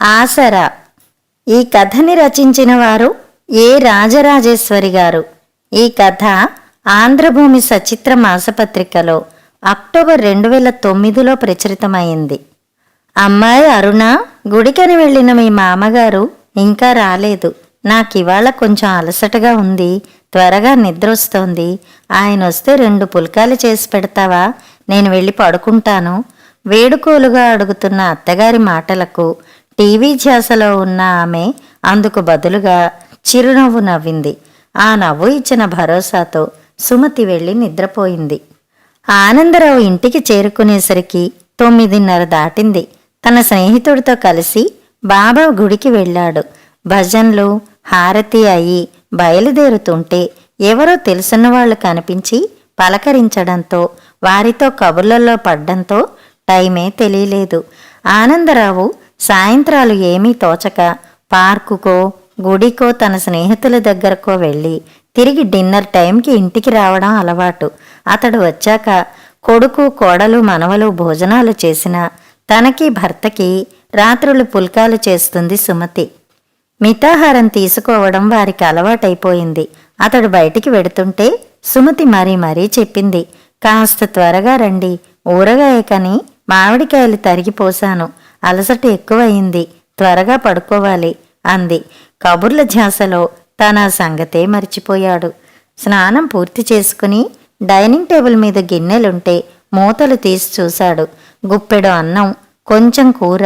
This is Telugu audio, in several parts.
ఆసరా. ఈ కథని రచించిన వారు ఏ రాజరాజేశ్వరి గారు. ఈ కథ ఆంధ్రభూమి సచిత్ర మాసపత్రికలో అక్టోబర్ 2009లో ప్రచురితమైంది. అమ్మాయి అరుణ, గుడికని వెళ్ళిన మీ మామగారు ఇంకా రాలేదు. నాకివాళ కొంచెం అలసటగా ఉంది, త్వరగా నిద్రొస్తోంది. ఆయన వస్తే 2 పుల్కాలు చేసి పెడతావా? నేను వెళ్ళి పడుకుంటాను. వేడుకోలుగా అడుగుతున్న అత్తగారి మాటలకు టీవీ ధ్యాసలో ఉన్న ఆమె అందుకు బదులుగా చిరునవ్వు నవ్వింది. ఆ నవ్వు ఇచ్చిన భరోసాతో సుమతి వెళ్ళి నిద్రపోయింది. ఆనందరావు ఇంటికి చేరుకునేసరికి 9:30 దాటింది. తన స్నేహితుడితో కలిసి బాబా గుడికి వెళ్ళాడు. భజన్లు, హారతి అయి బయలుదేరుతుంటే ఎవరో తెలుసున్న వాళ్ళు కనిపించి పలకరించడంతో, వారితో కబుర్లలో పడ్డంతో టైమే తెలియలేదు. ఆనందరావు సాయంత్రాలు ఏమీ తోచక పార్కుకో, గుడికో, తన స్నేహితుల దగ్గరకో వెళ్ళి తిరిగి డిన్నర్ టైంకి ఇంటికి రావడం అలవాటు. అతడు వచ్చాక కొడుకు, కోడలు, మనవలు భోజనాలు చేసినా తనకి భర్తకి రాత్రులు పుల్కాలు చేస్తుంది సుమతి. మితాహారం తీసుకోవడం వారికి అలవాటైపోయింది. అతడు బయటికి వెడుతుంటే సుమతి మరీ చెప్పింది, కాస్త త్వరగా రండి, ఊరగాయ కని మామిడికాయలు తరిగిపోశాను, అలసట ఎక్కువయింది, త్వరగా పడుకోవాలి అంది. కబుర్ల ధ్యాసలో తన సంగతే మర్చిపోయాడు. స్నానం పూర్తి చేసుకుని డైనింగ్ టేబుల్ మీద గిన్నెలుంటే మూతలు తీసి చూశాడు. గుప్పెడు అన్నం, కొంచెం కూర,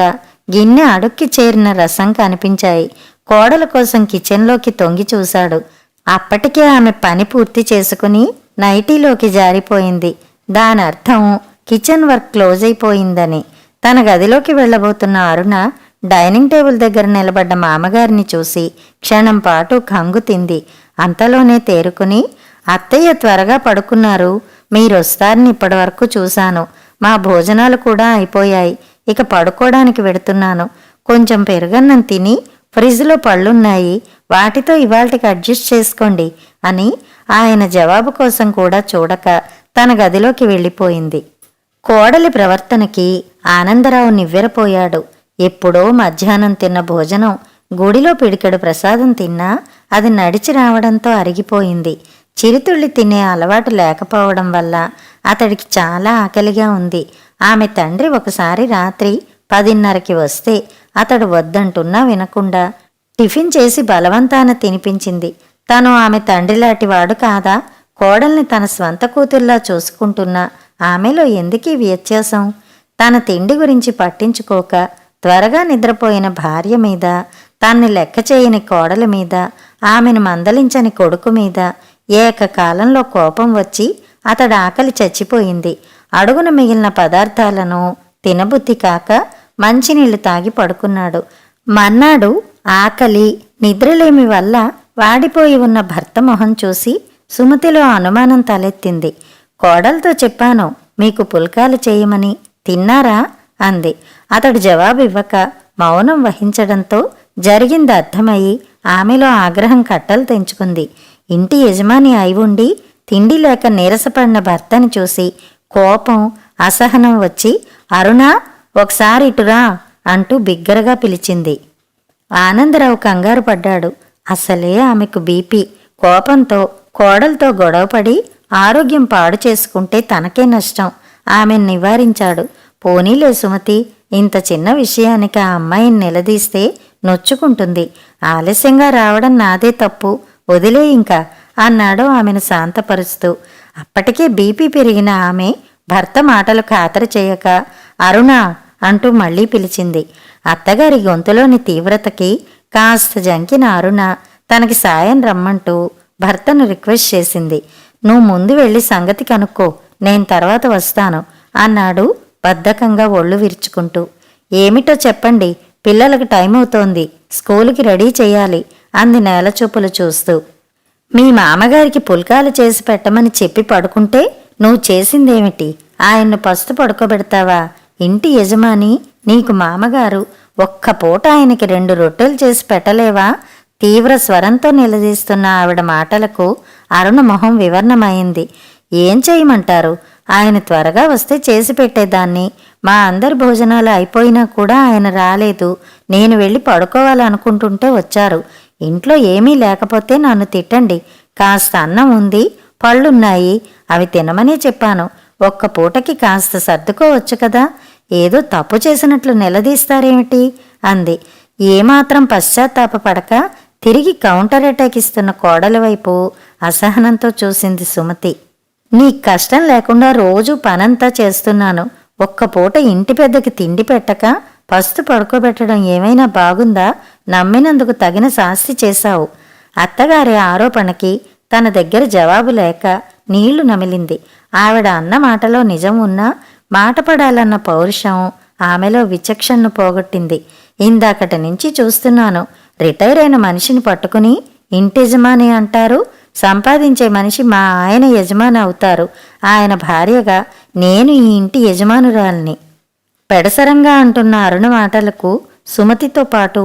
గిన్నె అడుక్కి చేరిన రసం కనిపించాయి. కోడల కోసం కిచెన్లోకి తొంగి చూశాడు. అప్పటికే ఆమె పని పూర్తి చేసుకుని నైటీలోకి జారిపోయింది. దానర్థం కిచెన్ వర్క్ క్లోజ్ అయిపోయిందని. తన గదిలోకి వెళ్లబోతున్న అరుణ డైనింగ్ టేబుల్ దగ్గర నిలబడ్డ మామగారిని చూసి క్షణం పాటు కంగు తింది. అంతలోనే తేరుకుని, అత్తయ్య త్వరగా పడుకున్నారు, మీరొస్తారని ఇప్పటివరకు చూశాను. మా భోజనాలు కూడా అయిపోయాయి, ఇక పడుకోవడానికి వెడుతున్నాను. కొంచెం పెరుగన్నం తిని ఫ్రిడ్జ్లో పళ్ళున్నాయి, వాటితో ఇవాల్టికి అడ్జస్ట్ చేసుకోండి అని ఆయన జవాబు కోసం కూడా చూడక తన గదిలోకి వెళ్ళిపోయింది. కోడలి ప్రవర్తనకి ఆనందరావు నివ్వెరపోయాడు. ఎప్పుడో మధ్యాహ్నం తిన్న భోజనం, గుడిలో పిడికెడు ప్రసాదం తిన్నా అది నడిచి రావడంతో అరిగిపోయింది. చిరుతిళ్ళు తినే అలవాటు లేకపోవడం వల్ల అతడికి చాలా ఆకలిగా ఉంది. ఆమె తండ్రి ఒకసారి రాత్రి 10:30కి వస్తే అతడు వద్దంటున్నా వినకుండా టిఫిన్ చేసి బలవంతాన తినిపించింది. తను ఆమె తండ్రిలాంటివాడు కాదా? కోడల్ని తన స్వంత కూతుర్లా చూసుకుంటున్నా ఆమెలో ఎందుకీ వ్యత్యాసం? తన తిండి గురించి పట్టించుకోక త్వరగా నిద్రపోయిన భార్య మీద, తాన్ని లెక్క చేయని కోడల మీద, ఆమెను మందలించని కొడుకు మీద ఏకకాలంలో కోపం వచ్చి అతడు ఆకలి చచ్చిపోయింది. అడుగున మిగిలిన పదార్థాలను తినబుద్ధి కాక మంచినీళ్లు తాగి పడుకున్నాడు. మర్నాడు ఆకలి, నిద్రలేమి వల్ల వాడిపోయి ఉన్న భర్త మొహం చూసి సుమతిలో అనుమానం తలెత్తింది. కోడలతో చెప్పాను మీకు పుల్కాలు చేయమని, తిన్నారా అంది. అతడు జవాబు ఇవ్వక మౌనం వహించడంతో జరిగింది అర్థమయ్యి ఆమెలో ఆగ్రహం కట్టలు తెంచుకుంది. ఇంటి యజమాని అయి ఉండి తిండి లేక నీరసపడిన భర్తని చూసి కోపం, అసహనం వచ్చి, అరుణా, ఒకసారి ఇటురా అంటూ బిగ్గరగా పిలిచింది. ఆనందరావు కంగారు పడ్డాడు. అసలే ఆమెకు బీపీ. కోపంతో కోడలతో గొడవపడి ఆరోగ్యం పాడు చేసుకుంటే తనకే నష్టం. ఆమెను నివారించాడు. పోనీలే సుమతి, ఇంత చిన్న విషయానికి ఆ అమ్మాయిని నిలదీస్తే నొచ్చుకుంటుంది. ఆలస్యంగా రావడం నాదే తప్పు, వదిలే ఇంకా అన్నాడు ఆమెను శాంతపరుస్తూ. అప్పటికే బీపీ పెరిగిన ఆమె భర్త మాటలు ఖాతరు చేయక అరుణా అంటూ మళ్లీ పిలిచింది. అత్తగారి గొంతులోని తీవ్రతకి కాస్త జంకిన అరుణ తనకి సాయం రమ్మంటూ భర్తను రిక్వెస్ట్ చేసింది. నువ్వు ముందు వెళ్ళి సంగతి కనుక్కో, నేను తర్వాత వస్తాను అన్నాడు బద్ధకంగా ఒళ్ళు విరుచుకుంటూ. ఏమిటో చెప్పండి, పిల్లలకు టైం అవుతోంది, స్కూలుకి రెడీ చెయ్యాలి అంది నేలచూపులు చూస్తూ. మీ మామగారికి పుల్కాలు చేసి పెట్టమని చెప్పి పడుకుంటే నువ్వు చేసిందేమిటి? ఆయన్ను పస్తు పడుకోబెడతావా? ఇంటి యజమాని నీకు మామగారు, ఒక్క పూట ఆయనకి 2 రొట్టెలు చేసి పెట్టలేవా? తీవ్ర స్వరంతో నిలదీస్తున్న ఆవిడ మాటలకు అరుణ మొహం వివర్ణమైంది. ఏం చేయమంటారు? ఆయన త్వరగా వస్తే చేసి పెట్టేదాన్ని. మా అందరి భోజనాలు అయిపోయినా కూడా ఆయన రాలేదు. నేను వెళ్ళి పడుకోవాలనుకుంటుంటే వచ్చారు. ఇంట్లో ఏమీ లేకపోతే నన్ను తిట్టండి. కాస్త అన్నం ఉంది, పళ్ళున్నాయి, అవి తినమనే చెప్పాను. ఒక్క పూటకి కాస్త సర్దుకోవచ్చు కదా. ఏదో తప్పు చేసినట్లు నిలదీస్తారేమిటి అంది. ఏమాత్రం పశ్చాత్తాపపడక తిరిగి కౌంటర్ అటాక్ ఇస్తున్న కోడలి వైపు అసహనంతో చూసింది సుమతి. నీ కష్టం లేకుండా రోజూ పనంతా చేస్తున్నాను. ఒక్క పూట ఇంటి పెద్దకి తిండి పెట్టక పస్తు పడుకోబెట్టడం ఏమైనా బాగుందా? నమ్మినందుకు తగిన శాస్తి చేశావు. అత్తగారి ఆరోపణకి తన దగ్గర జవాబు లేక నీళ్లు నమిలింది. ఆవిడ అన్న మాటలో నిజం ఉన్నా మాట పడాలన్న పౌరుషం ఆమెలో విచక్షణను పోగొట్టింది. ఇందాకటి నుంచి చూస్తున్నాను. రిటైర్ అయిన మనిషిని పట్టుకుని ఇంటి యజమాని అంటారు. సంపాదించే మనిషి మా ఆయన యజమాని అవుతారు. ఆయన భార్యగా నేను ఈ ఇంటి యజమానురాల్ని. పెడసరంగా అంటున్న అరుణ మాటలకు సుమతితో పాటు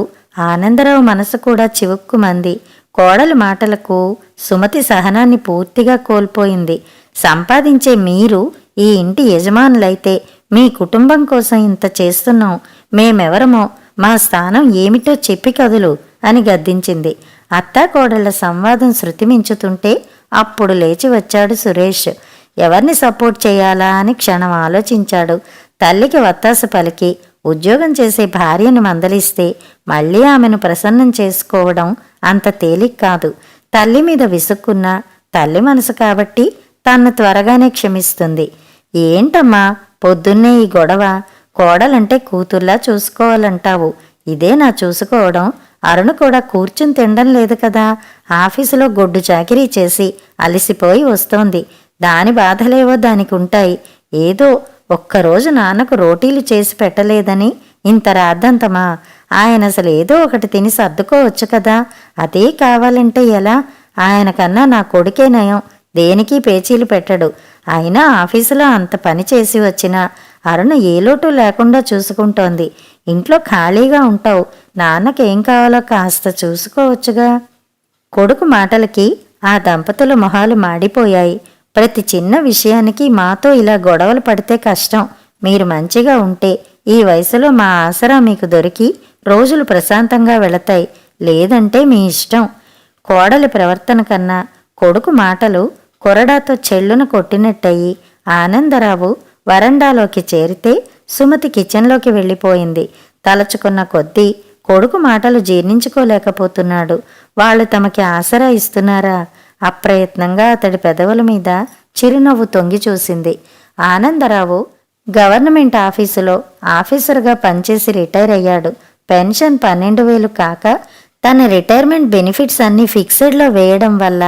ఆనందరావు మనసు కూడా చివుక్కుమంది. కోడలి మాటలకు సుమతి సహనాన్ని పూర్తిగా కోల్పోయింది. సంపాదించే మీరు ఈ ఇంటి యజమానులైతే మీ కుటుంబం కోసం ఇంత చేస్తున్నాం. మేమెవరమో, మా స్థానం ఏమిటో చెప్పి కదులు అని గద్దించింది. అత్తాకోడళ్ల సంవాదం శృతిమించుతుంటే అప్పుడు లేచి వచ్చాడు సురేష్. ఎవరిని సపోర్ట్ చేయాలా అని క్షణం ఆలోచించాడు. తల్లికి వత్తాస పలికి ఉద్యోగం చేసే భార్యను మందలిస్తే మళ్లీ ఆమెను ప్రసన్నం చేసుకోవడం అంత తేలిక కాదు. తల్లి మీద విసుక్కున్న తల్లి మనసు కాబట్టి తన్ను త్వరగానే క్షమిస్తుంది. ఏంటమ్మా పొద్దున్నే ఈ గొడవ? కోడలంటే కూతుర్లా చూసుకోవాలంటావు. ఇదే నా చూసుకోవడం? అరుణ కూడా కూర్చుని తినడం లేదు కదా. ఆఫీసులో గొడ్డు చాకిరీ చేసి అలసిపోయి వస్తోంది. దాని బాధలేవో దానికి ఉంటాయి. ఏదో ఒక్కరోజు నాన్నకు రోటీలు చేసి పెట్టలేదని ఇంత రాద్దంతమా? ఆయన అసలు ఏదో ఒకటి తిని సర్దుకోవచ్చు కదా. అదే కావాలంటే ఎలా? ఆయనకన్నా నా కొడుకే నయం. దేనికి పేచీలు పెట్టడు. అయినా ఆఫీసులో అంత పని చేసి వచ్చినా అరుణ ఏ లోటు లేకుండా చూసుకుంటోంది. ఇంట్లో ఖాళీగా ఉంటావు. నాన్నకేం కావాలో కాస్త చూసుకోవచ్చుగా. కొడుకు మాటలకి ఆ దంపతుల మొహాలు మాడిపోయాయి. ప్రతి చిన్న విషయానికి మాతో ఇలా గొడవలు పడితే కష్టం. మీరు మంచిగా ఉంటే ఈ వయసులో మా ఆసరా మీకు దొరికి రోజులు ప్రశాంతంగా వెళతాయి. లేదంటే మీ ఇష్టం. కోడలి ప్రవర్తన కన్నా కొడుకు మాటలు కొరడాతో చెల్లున కొట్టినట్టయి ఆనందరావు వరండాలోకి చేరితే సుమతి కిచెన్లోకి వెళ్ళిపోయింది. తలచుకున్న కొద్దీ కొడుకు మాటలు జీర్ణించుకోలేకపోతున్నాడు. వాళ్ళు తమకి ఆసరా ఇస్తున్నారా? అప్రయత్నంగా అతడి పెదవుల మీద చిరునవ్వు తొంగి చూసింది. ఆనందరావు గవర్నమెంట్ ఆఫీసులో ఆఫీసర్గా పనిచేసి రిటైర్ అయ్యాడు. పెన్షన్ 12,000 కాక తన రిటైర్మెంట్ బెనిఫిట్స్ అన్నీ ఫిక్స్డ్లో వేయడం వల్ల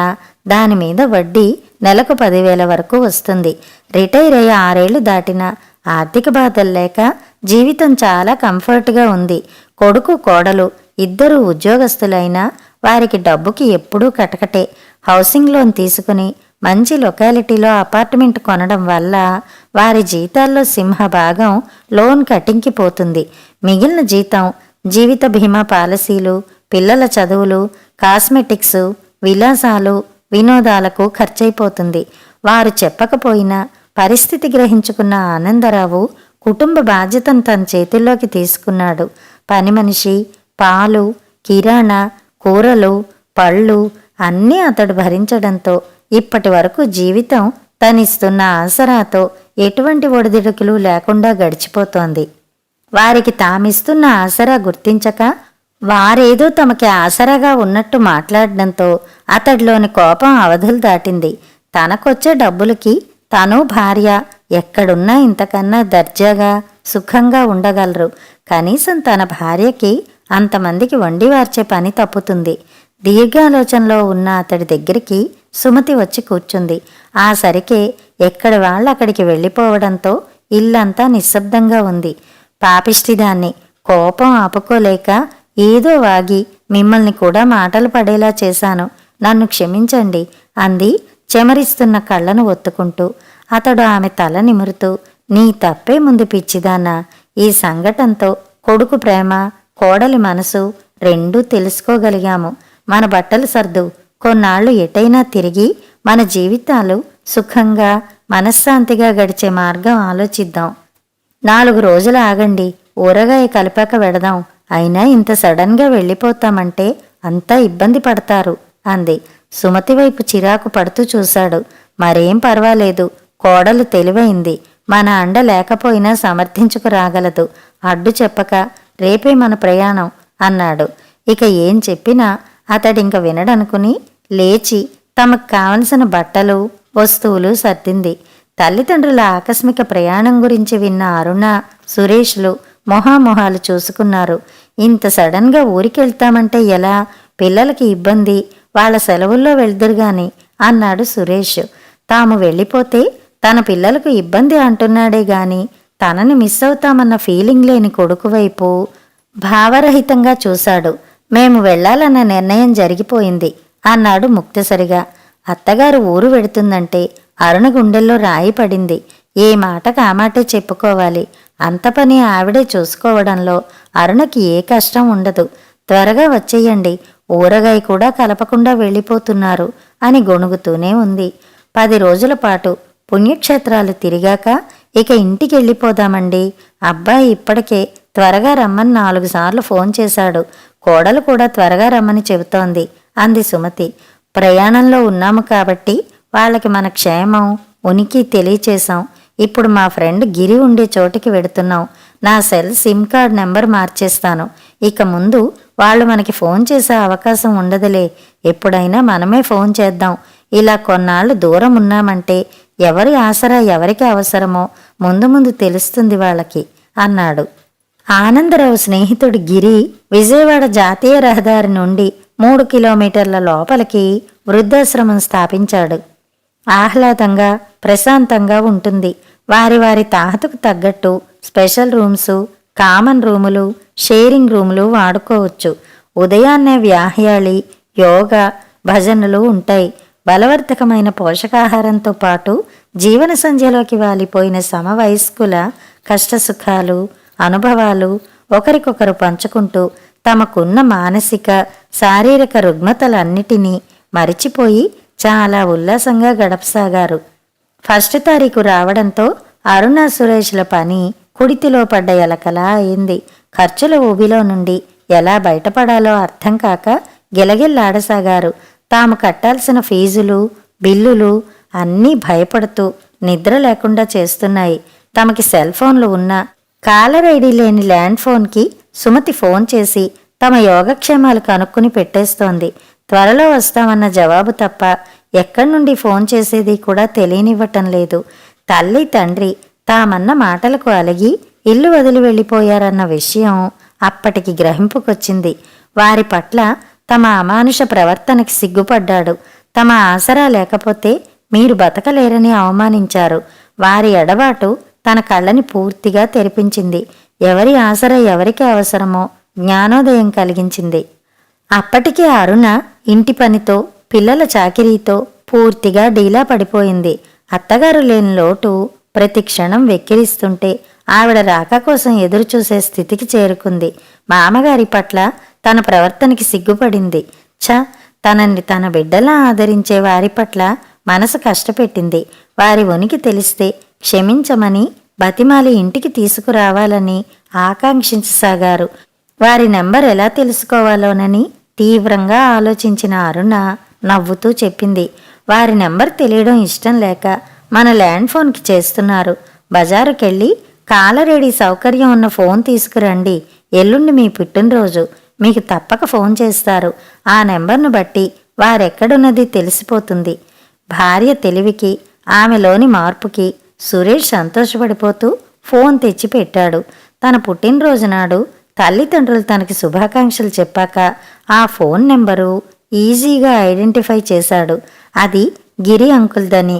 దాని మీద వడ్డీ నెలకు 10,000 వరకు వస్తుంది. రిటైర్ అయ్యి 6 ఏళ్లు దాటినా ఆర్థిక బాధలు లేక జీవితం చాలా కంఫర్ట్గా ఉంది. కొడుకు కోడలు ఇద్దరూ ఉద్యోగస్తులైనా వారికి డబ్బుకి ఎప్పుడూ కటకటే. హౌసింగ్ లోన్ తీసుకుని మంచి లొకాలిటీలో అపార్ట్మెంట్ కొనడం వల్ల వారి జీతాల్లో సింహభాగం లోన్ కటింగ్కి పోతుంది. మిగిలిన జీతం జీవిత బీమా పాలసీలు, పిల్లల చదువులు, కాస్మెటిక్స్, విలాసాలు, వినోదాలకు ఖర్చయిపోతుంది. వారు చెప్పకపోయినా పరిస్థితి గ్రహించుకున్న ఆనందరావు కుటుంబ బాధ్యతను తన చేతుల్లోకి తీసుకున్నాడు. పని మనిషి, పాలు, కిరాణా, కూరలు, పళ్ళు అన్నీ అతడు భరించడంతో ఇప్పటి వరకు జీవితం తనిస్తున్న ఆసరాతో ఎటువంటి ఒడిదుడుకులు లేకుండా గడిచిపోతోంది. వారికి తామిస్తున్న ఆసరా గుర్తించక వారేదో తమకి ఆసరాగా ఉన్నట్టు మాట్లాడడంతో అతడిలోని కోపం అవధులు దాటింది. తనకొచ్చే డబ్బులకి తను భార్య ఎక్కడున్నా ఇంతకన్నా దర్జాగా సుఖంగా ఉండగలరు. కనీసం తన భార్యకి అంతమందికి వండి వార్చే పని తప్పుతుంది. దీర్ఘాలోచనలో ఉన్న అతడి దగ్గరికి సుమతి వచ్చి కూర్చుంది. ఆ సరికే ఎక్కడి వాళ్ళు అక్కడికి వెళ్ళిపోవడంతో ఇల్లంతా నిశ్శబ్దంగా ఉంది. పాపిష్టిదాన్ని కోపం ఆపుకోలేక ఏదో వాగి మిమ్మల్ని కూడా మాటలు పడేలా చేశాను, నన్ను క్షమించండి అంది చెమరిస్తున్న కళ్ళను ఒత్తుకుంటూ. అతడు ఆమె తల నిమురుతూ, నీ తప్పే ముందు పిచ్చిదాన్నా. ఈ సంఘటనతో కొడుకు ప్రేమ, కోడలి మనసు రెండూ తెలుసుకోగలిగాము. మన బట్టలు సర్దు, కొన్నాళ్లు ఎటైనా తిరిగి మన జీవితాలు సుఖంగా మనశ్శాంతిగా గడిచే మార్గం ఆలోచిద్దాం. 4 రోజులు ఆగండి, ఊరగాయ కలిపాక వెడదాం. అయినా ఇంత సడన్గా వెళ్ళిపోతామంటే అంతా ఇబ్బంది పడతారు అంది. సుమతి వైపు చిరాకు పడుతూ చూశాడు. మరేం పర్వాలేదు, కోడలు తెలివైంది. మన అండ లేకపోయినా సమర్థించుకురాగలదు. అడ్డు చెప్పక రేపే మన ప్రయాణం అన్నాడు. ఇక ఏం చెప్పినా అతడింక వినడనుకుని లేచి తమకు కావలసిన బట్టలు వస్తువులు సర్దింది. తల్లిదండ్రుల ఆకస్మిక ప్రయాణం గురించి విన్న అరుణ, సురేష్లు మొహామొహాలు చూసుకున్నారు. ఇంత సడన్గా ఊరికెళ్తామంటే ఎలా? పిల్లలకి ఇబ్బంది, వాళ్ళ సెలవుల్లో వెళ్దురుగాని అన్నాడు సురేష్. తాము వెళ్ళిపోతే తన పిల్లలకు ఇబ్బంది అంటున్నాడే గాని తనని మిస్ అవుతామన్న ఫీలింగ్ లేని కొడుకు వైపు భావరహితంగా చూశాడు. మేము వెళ్లాలన్న నిర్ణయం జరిగిపోయింది అన్నాడు ముక్తసరిగా. అత్తగారు ఊరు వెడుతుందంటే అరుణ గుండెల్లో రాయి పడింది. ఏ మాటకు ఆ మాటే చెప్పుకోవాలి. అంత పని ఆవిడే చూసుకోవడంలో అరుణకి ఏ కష్టం ఉండదు. త్వరగా వచ్చేయండి, ఊరగాయ కూడా కలపకుండా వెళ్ళిపోతున్నారు అని గొణుగుతూనే ఉంది. 10 రోజుల పాటు పుణ్యక్షేత్రాలు తిరిగాక ఇక ఇంటికి వెళ్ళిపోదామండి. అబ్బాయి ఇప్పటికే త్వరగా రమ్మని 4 సార్లు ఫోన్ చేశాడు. కోడలు కూడా త్వరగా రమ్మని చెబుతోంది అంది సుమతి. ప్రయాణంలో ఉన్నాము కాబట్టి వాళ్ళకి మన క్షేమం ఉనికి తెలియచేశాం. ఇప్పుడు మా ఫ్రెండ్ గిరి ఉండే చోటికి వెడుతున్నాం. నా సెల్ సిమ్ కార్డ్ నెంబర్ మార్చేస్తాను. ఇక ముందు వాళ్ళు మనకి ఫోన్ చేసే అవకాశం ఉండదులే. ఎప్పుడైనా మనమే ఫోన్ చేద్దాం. ఇలా కొన్నాళ్ళు దూరం ఉన్నామంటే ఎవరి ఆసరా ఎవరికి అవసరమో ముందు ముందు తెలుస్తుంది వాళ్ళకి అన్నాడు. ఆనందరావు స్నేహితుడు గిరి విజయవాడ జాతీయ రహదారి నుండి 3 కిలోమీటర్ల లోపలికి వృద్ధాశ్రమం స్థాపించాడు. ఆహ్లాదంగా ప్రశాంతంగా ఉంటుంది. వారి వారి తాహతుకు తగ్గట్టు స్పెషల్ రూమ్సు, కామన్ రూములు, షేరింగ్ రూములు వాడుకోవచ్చు. ఉదయాన్నే వ్యాహ్యాళి, యోగా, భజనలు ఉంటాయి. బలవర్ధకమైన పోషకాహారంతో పాటు జీవన సంధ్యలోకి వాలిపోయిన సమవయస్కుల కష్టసుఖాలు, అనుభవాలు ఒకరికొకరు పంచుకుంటూ తమకున్న మానసిక శారీరక రుగ్మతలన్నిటినీ మరిచిపోయి చాలా ఉల్లాసంగా గడపసాగారు. 1 తారీఖు రావడంతో అరుణ సురేష్ల పని కుడితిలో పడ్డ ఎలకలా అయింది. ఖర్చుల ఊబిలో నుండి ఎలా బయటపడాలో అర్థం కాక గిలగిల్లాడసాగారు. తాము కట్టాల్సిన ఫీజులు, బిల్లులు అన్నీ భయపడుతూ నిద్ర లేకుండా చేస్తున్నాయి. తమకి సెల్ ఫోన్లు ఉన్నా కాలర్ ఐడి లేని ల్యాండ్ ఫోన్కి సుమతి ఫోన్ చేసి తమ యోగక్షేమాలు కనుక్కుని పెట్టేస్తోంది. త్వరలో వస్తామన్న జవాబు తప్ప ఎక్కడి నుండి ఫోన్ చేసేది కూడా తెలియనివ్వటం లేదు. తల్లి తండ్రి తామన్న మాటలకు అలిగి ఇల్లు వదిలి వెళ్ళిపోయారన్న విషయం అప్పటికి గ్రహింపుకొచ్చింది. వారి పట్ల తమ అమానుష ప్రవర్తనకి సిగ్గుపడ్డాడు. తమ ఆసరా లేకపోతే మీరు బతకలేరని అవమానించారు. వారి ఎడబాటు తన కళ్ళని పూర్తిగా తెరిపించింది. ఎవరి ఆసరా ఎవరికి అవసరమో జ్ఞానోదయం కలిగించింది. అప్పటికే అరుణ ఇంటి పనితో, పిల్లల చాకిరీతో పూర్తిగా డీలా పడిపోయింది. అత్తగారు లేని లోటు ప్రతి క్షణం వెక్కిరిస్తుంటే ఆవిడ రాక కోసం ఎదురుచూసే స్థితికి చేరుకుంది. మామగారి పట్ల తన ప్రవర్తనకి సిగ్గుపడింది. తనని తన బిడ్డలా ఆదరించే వారి పట్ల మనసు కష్టపెట్టింది. వారి ఉనికి తెలిస్తే క్షమించమని బతిమాలి ఇంటికి తీసుకురావాలని ఆకాంక్షించసాగారు. వారి నెంబర్ ఎలా తెలుసుకోవాలోనని తీవ్రంగా ఆలోచించిన అరుణ నవ్వుతూ చెప్పింది. వారి నెంబర్ తెలియడం ఇష్టం లేక మన ల్యాండ్ ఫోన్కి చేస్తున్నారు. బజారుకెళ్ళి కాలరేడి సౌకర్యం ఉన్న ఫోన్ తీసుకురండి. ఎల్లుండి మీ పుట్టినరోజు, మీకు తప్పక ఫోన్ చేస్తారు. ఆ నెంబర్ను బట్టి వారెక్కడున్నది తెలిసిపోతుంది. భార్య తెలివికి, ఆమెలోని మార్పుకి సురేష్ సంతోషపడిపోతూ ఫోన్ తెచ్చి పెట్టాడు. తన పుట్టినరోజు నాడు తల్లిదండ్రులు తనకి శుభాకాంక్షలు చెప్పాక ఆ ఫోన్ నెంబరు ఈజీగా ఐడెంటిఫై చేశాడు. అది గిరి అంకుల్దని.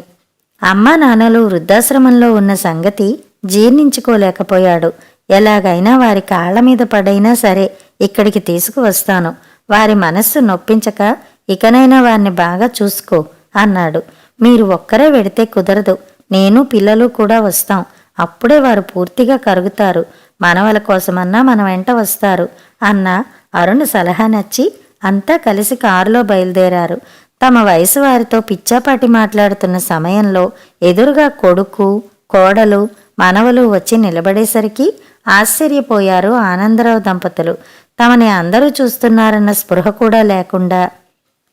అమ్మా నాన్నలు వృద్ధాశ్రమంలో ఉన్న సంగతి జీర్ణించుకోలేకపోయాడు. ఎలాగైనా వారి కాళ్ల మీద పడైనా సరే ఇక్కడికి తీసుకువస్తాను. వారి మనస్సు నొప్పించక ఇకనైనా వారిని బాగా చూసుకో అన్నాడు. మీరు ఒక్కరే వెడితే కుదరదు. నేను పిల్లలు కూడా వస్తాం. అప్పుడే వారు పూర్తిగా కరుగుతారు. మనవల కోసమన్నా మన వెంట వస్తారు అన్న అరుణ్ సలహా నచ్చి అంతా కలిసి కారులో బయలుదేరారు. తమ వయసు వారితో పిచ్చాపాటి మాట్లాడుతున్న సమయంలో ఎదురుగా కొడుకు, కోడలు, మనవలు వచ్చి నిలబడేసరికి ఆశ్చర్యపోయారు ఆనందరావు దంపతులు. తమని అందరూ చూస్తున్నారన్న స్పృహ కూడా లేకుండా,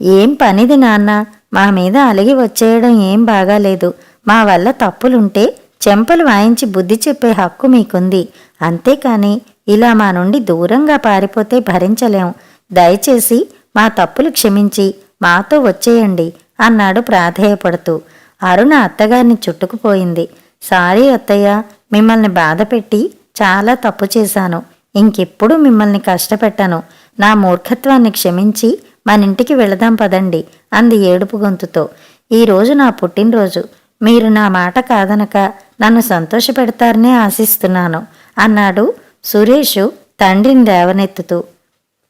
ఏం పనిది నాన్న, మా మీద అలిగి వచ్చేయడం ఏం బాగాలేదు. మా వల్ల తప్పులుంటే చెంపలు వాయించి బుద్ధి చెప్పే హక్కు మీకుంది. అంతేకాని ఇలా మా నుండి దూరంగా పారిపోతే భరించలేం. దయచేసి మా తప్పులు క్షమించి మాతో వచ్చేయండి అన్నాడు ప్రాధేయపడుతూ. అరుణ అత్తగారిని చుట్టుకుపోయింది. సారీ అత్తయ్య, మిమ్మల్ని బాధపెట్టి చాలా తప్పు చేశాను. ఇంకెప్పుడు మిమ్మల్ని కష్టపెట్టను. నా మూర్ఖత్వాన్ని క్షమించి మనింటికి వెళదాం పదండి అంది ఏడుపు గొంతుతో. ఈరోజు నా పుట్టినరోజు. మీరు నా మాట కాదనక నన్ను సంతోషపెడతారనే ఆశిస్తున్నాను అన్నాడు సురేషు తండ్రిని లేవనెత్తుతూ.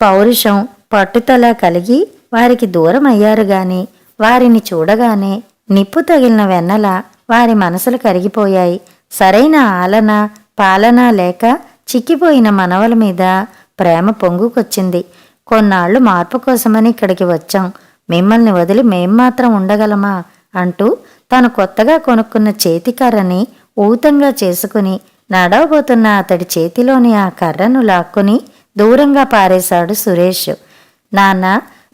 పౌరుషం, పట్టుదల కలిగి వారికి దూరం అయ్యారు గాని వారిని చూడగానే నిప్పు తగిలిన వెన్నలా వారి మనసులు కరిగిపోయాయి. సరైన ఆలన పాలన లేక చిక్కిపోయిన మనవల మీద ప్రేమ పొంగుకొచ్చింది. కొన్నాళ్లు మార్పు కోసమని ఇక్కడికి వచ్చాం. మిమ్మల్ని వదిలి మేం మాత్రం ఉండగలమా అంటూ తను కొత్తగా కొనుక్కున్న చేతికర్రని ఊతంగా చేసుకుని నడవబోతున్న అతడి చేతిలోని ఆ కర్రను లాక్కుని దూరంగా పారేశాడు సురేష్. నాన్న,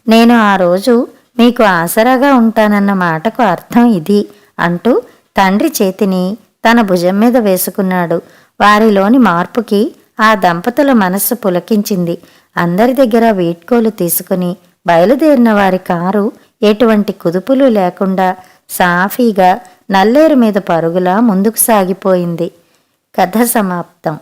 నేను ఆ రోజు మీకు ఆసరాగా ఉంటానన్న మాటకు అర్థం ఇది అంటూ తండ్రి చేతిని తన భుజం మీద వేసుకున్నాడు. వారిలోని మార్పుకి ఆ దంపతుల మనస్సు పులకించింది. అందరి దగ్గర వీడ్కోలు తీసుకుని బయలుదేరిన వారి కారు ఎటువంటి కుదుపులు లేకుండా సాఫీగా నల్లేరు మీద పరుగులా ముందుకు సాగిపోయింది. కథ సమాప్తం.